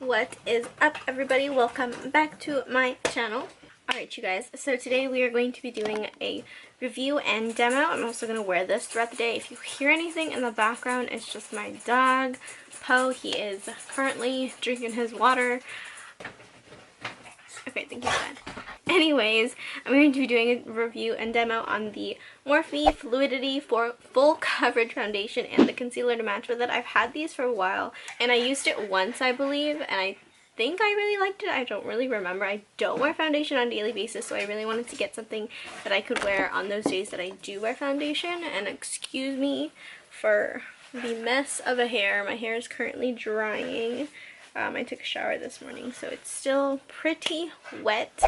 What is up, everybody? Welcome back to my channel. Alright, you guys, so today we are going to be doing a review and demo. I'm also going to wear this throughout the day. If you hear anything in the background, it's just my dog, Poe. He is currently drinking his water. Okay, thank you, Dad. Anyways, I'm going to be doing a review and demo on the Morphe Fluidity for Full Coverage Foundation and the concealer to match with it. I've had these for a while, and I used it once, I believe, and I think I really liked it. I don't really remember. I don't wear foundation on a daily basis, so I really wanted to get something that I could wear on those days that I do wear foundation. And excuse me for the mess of a hair. My hair is currently drying. I took a shower this morning, so it's still pretty wet.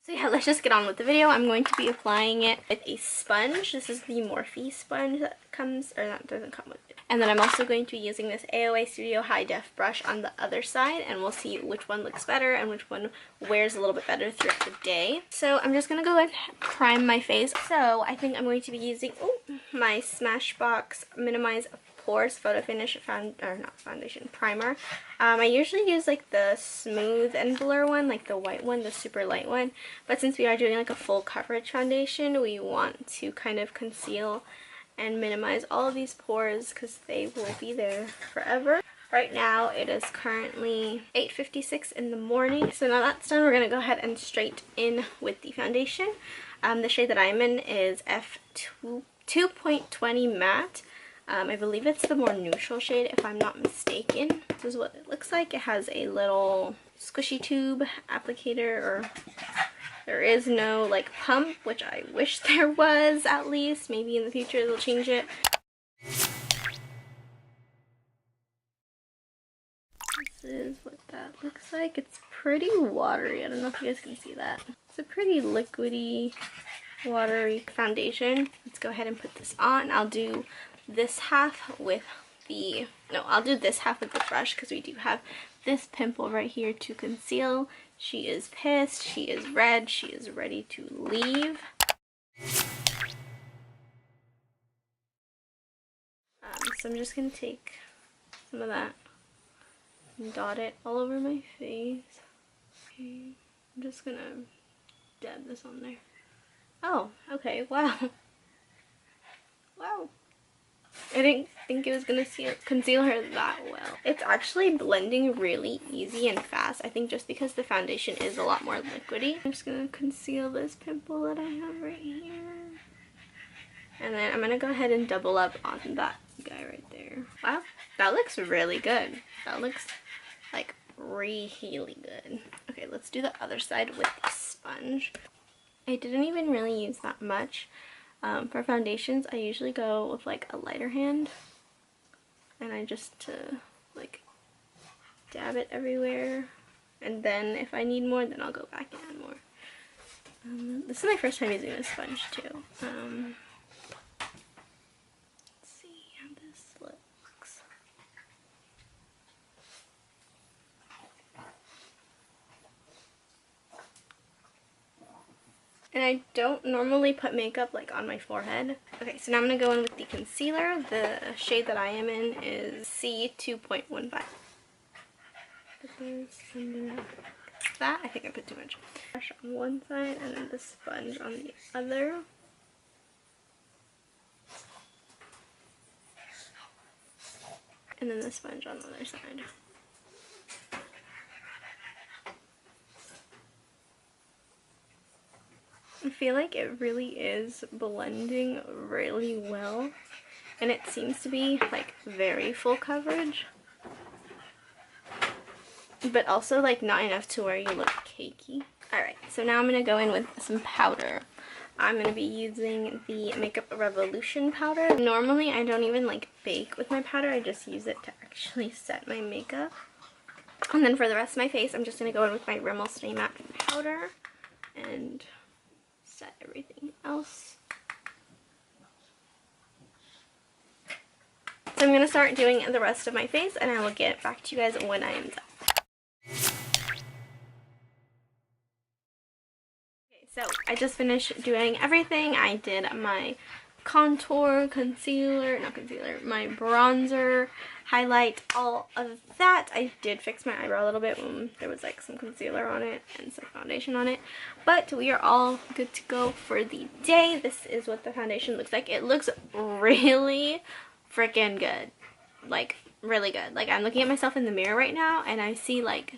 So yeah, let's just get on with the video. I'm going to be applying it with a sponge. This is the Morphe sponge that comes, or that doesn't come with it. And then I'm also going to be using this AOA Studio High Def brush on the other side, and we'll see which one looks better and which one wears a little bit better throughout the day. So I'm just going to go ahead and prime my face. So I think I'm going to be using my Smashbox Minimize Pores Photo Finish foundation primer. I usually use like the smooth and blur one, like the white one, the super light one. But since we are doing like a full coverage foundation, we want to kind of conceal and minimize all of these pores because they will be there forever. Right now it is currently 8:56 in the morning. So now that's done, we're going to go ahead and straight in with the foundation. The shade that I'm in is F2.20 Matte. I believe it's the more neutral shade if I'm not mistaken. This is what it looks like. It has a little squishy tube applicator, or there is no like pump, which I wish there was at least. Maybe in the future they'll change it. This is what that looks like. It's pretty watery. I don't know if you guys can see that. It's a pretty liquidy, watery foundation. Let's go ahead and put this on. I'll do this half with the, I'll do this half with the brush because we do have this pimple right here to conceal. She is pissed, she is red, she is ready to leave. So I'm just going to take some of that and dot it all over my face. Okay, I'm just going to dab this on there. Oh, okay, wow. Wow. I didn't think it was going to conceal her that well. It's actually blending really easy and fast. I think just because the foundation is a lot more liquidy. I'm just going to conceal this pimple that I have right here. And then I'm going to go ahead and double up on that guy right there. Wow, that looks really good. That looks like really good. Okay, let's do the other side with the sponge. I didn't even really use that much. For foundations, I usually go with like a lighter hand, and I just like dab it everywhere, and then if I need more, then I'll go back and add more. This is my first time using this sponge too. Let's see how this looks. And I don't normally put makeup like on my forehead. Okay, so now I'm going to go in with the concealer. The shade that I am in is C2.15. That, I think I put too much. Brush on one side and then the sponge on the other. And then the sponge on the other side. I feel like it really is blending really well, and it seems to be like very full coverage, but also like not enough to where you look cakey. Alright, so now I'm going to go in with some powder. I'm going to be using the Makeup Revolution powder. Normally I don't even like bake with my powder, I just use it to actually set my makeup. And then for the rest of my face, I'm just going to go in with my Rimmel Stay Matte powder and set everything else. So I'm going to start doing the rest of my face, and I will get back to you guys when I am done. So I just finished doing everything. I did my contour, my bronzer, highlight, all of that. I did fix my eyebrow a little bit when there was like some concealer on it and some foundation on it, but we are all good to go for the day. This is what the foundation looks like. It looks really freaking good, like really good. Like I'm looking at myself in the mirror right now and I see like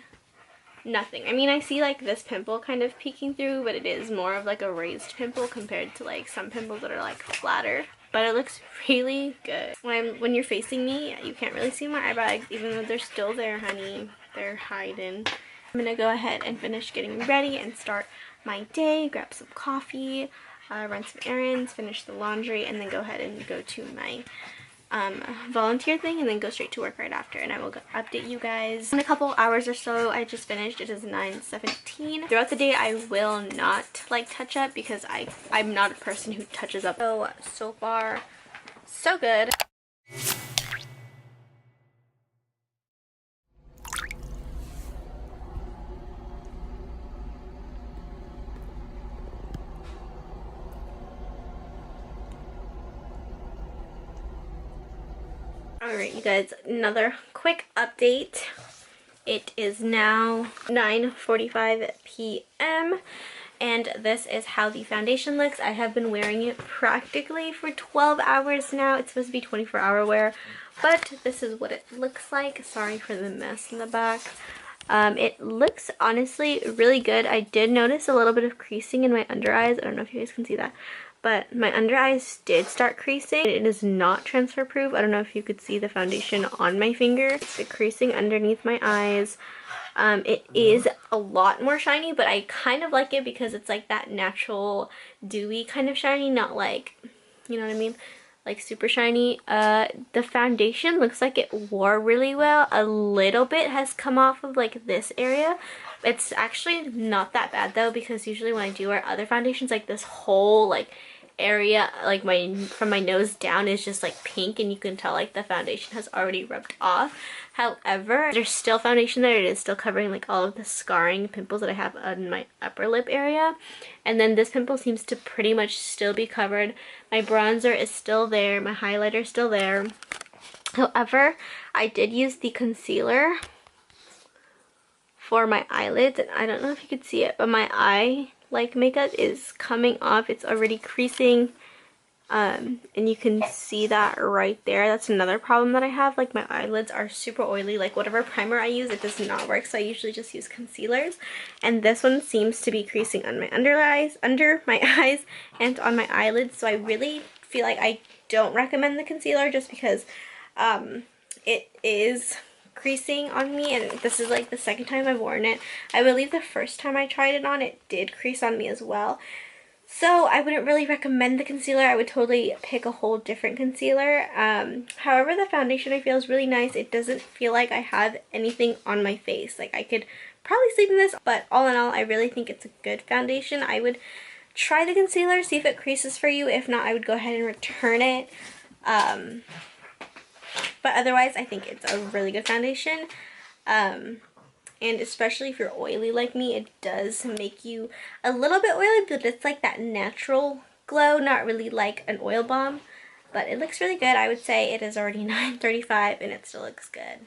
nothing. I mean, I see like this pimple kind of peeking through, but it is more of like a raised pimple compared to like some pimples that are like flatter. But it looks really good. When you're facing me, you can't really see my eye bags, even though they're still there, honey. They're hiding. I'm gonna go ahead and finish getting ready and start my day, grab some coffee, run some errands, finish the laundry, and then go ahead and go to my volunteer thing and then go straight to work right after, and I will update you guys in a couple hours or so. I just finished. It is 9:17. Throughout the day I will not like touch up because I'm not a person who touches up. So far so good. Alright, you guys, another quick update. It is now 9:45 p.m. and this is how the foundation looks. I have been wearing it practically for 12 hours now. It's supposed to be 24-hour wear, but this is what it looks like. Sorry for the mess in the back. It looks honestly really good. I did notice a little bit of creasing in my under eyes. I don't know if you guys can see that, but my under eyes did start creasing. It is not transfer proof. I don't know if you could see the foundation on my finger. It's the creasing underneath my eyes. It is a lot more shiny, but I kind of like it because it's like that natural dewy kind of shiny, not like, you know what I mean, like super shiny. The foundation looks like it wore really well. A little bit has come off of like this area. It's actually not that bad though, because usually when I do wear other foundations, like this whole like area, like from my nose down, is just like pink, and you can tell like the foundation has already rubbed off. However, there's still foundation there. It is still covering like all of the scarring pimples that I have on my upper lip area, and then this pimple seems to pretty much still be covered. My bronzer is still there, my highlighter is still there. However, I did use the concealer for my eyelids, and I don't know if you could see it, but my eye like makeup is coming off. It's already creasing, and you can see that right there. That's another problem that I have. Like my eyelids are super oily. Like whatever primer I use, it does not work, so I usually just use concealers, and this one seems to be creasing on my under my eyes and on my eyelids. So I really feel like I don't recommend the concealer, just because it is creasing on me, and this is like the second time I've worn it. I believe the first time I tried it on, it did crease on me as well. So I wouldn't really recommend the concealer. I would totally pick a whole different concealer. However, the foundation I feel is really nice. It doesn't feel like I have anything on my face. Like I could probably sleep in this, but all in all, I really think it's a good foundation. I would try the concealer, see if it creases for you. If not, I would go ahead and return it. But otherwise, I think it's a really good foundation. And especially if you're oily like me, it does make you a little bit oily, but it's like that natural glow, not really like an oil balm. But it looks really good. I would say it is already 9:35 and it still looks good.